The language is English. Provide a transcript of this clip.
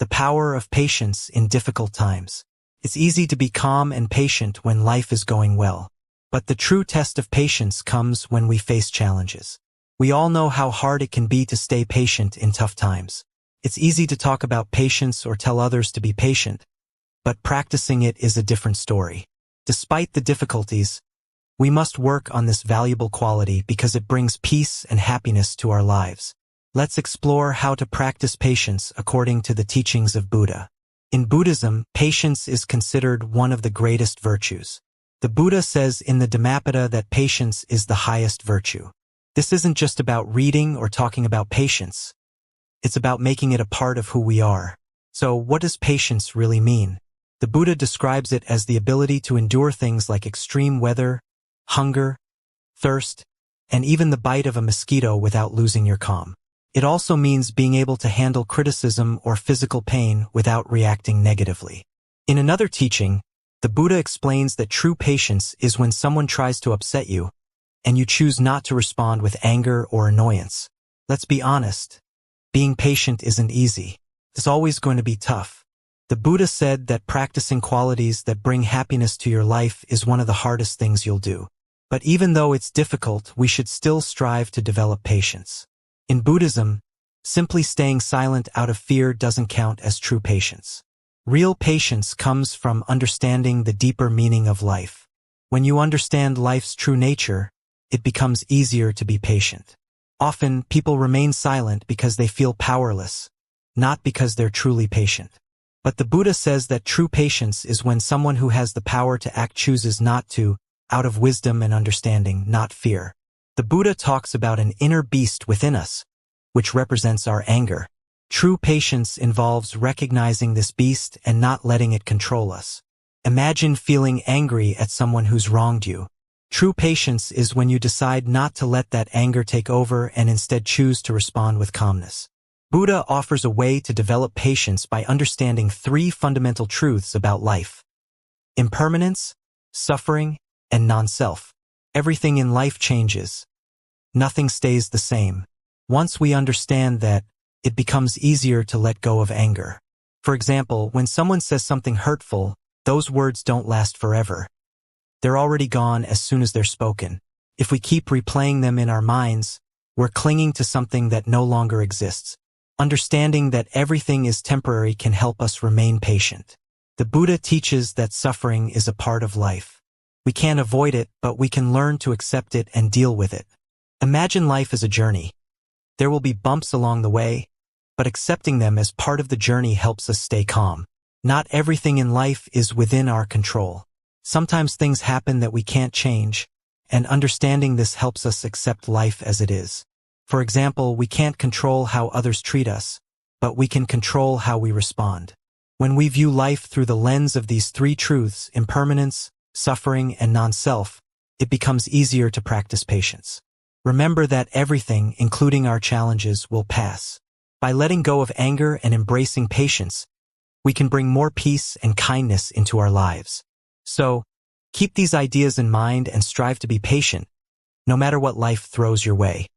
The power of patience in difficult times. It's easy to be calm and patient when life is going well. But the true test of patience comes when we face challenges. We all know how hard it can be to stay patient in tough times. It's easy to talk about patience or tell others to be patient, but practicing it is a different story. Despite the difficulties, we must work on this valuable quality because it brings peace and happiness to our lives. Let's explore how to practice patience according to the teachings of Buddha. In Buddhism, patience is considered one of the greatest virtues. The Buddha says in the Dhammapada that patience is the highest virtue. This isn't just about reading or talking about patience. It's about making it a part of who we are. So, what does patience really mean? The Buddha describes it as the ability to endure things like extreme weather, hunger, thirst, and even the bite of a mosquito without losing your calm. It also means being able to handle criticism or physical pain without reacting negatively. In another teaching, the Buddha explains that true patience is when someone tries to upset you, and you choose not to respond with anger or annoyance. Let's be honest, being patient isn't easy. It's always going to be tough. The Buddha said that practicing qualities that bring happiness to your life is one of the hardest things you'll do. But even though it's difficult, we should still strive to develop patience. In Buddhism, simply staying silent out of fear doesn't count as true patience. Real patience comes from understanding the deeper meaning of life. When you understand life's true nature, it becomes easier to be patient. Often, people remain silent because they feel powerless, not because they're truly patient. But the Buddha says that true patience is when someone who has the power to act chooses not to, out of wisdom and understanding, not fear. The Buddha talks about an inner beast within us, which represents our anger. True patience involves recognizing this beast and not letting it control us. Imagine feeling angry at someone who's wronged you. True patience is when you decide not to let that anger take over and instead choose to respond with calmness. Buddha offers a way to develop patience by understanding three fundamental truths about life: impermanence, suffering, and non-self. Everything in life changes. Nothing stays the same. Once we understand that, it becomes easier to let go of anger. For example, when someone says something hurtful, those words don't last forever. They're already gone as soon as they're spoken. If we keep replaying them in our minds, we're clinging to something that no longer exists. Understanding that everything is temporary can help us remain patient. The Buddha teaches that suffering is a part of life. We can't avoid it, but we can learn to accept it and deal with it. Imagine life as a journey. There will be bumps along the way, but accepting them as part of the journey helps us stay calm. Not everything in life is within our control. Sometimes things happen that we can't change, and understanding this helps us accept life as it is. For example, we can't control how others treat us, but we can control how we respond. When we view life through the lens of these three truths, impermanence, suffering, and non-self, it becomes easier to practice patience. Remember that everything, including our challenges, will pass. By letting go of anger and embracing patience, we can bring more peace and kindness into our lives. So, keep these ideas in mind and strive to be patient, no matter what life throws your way.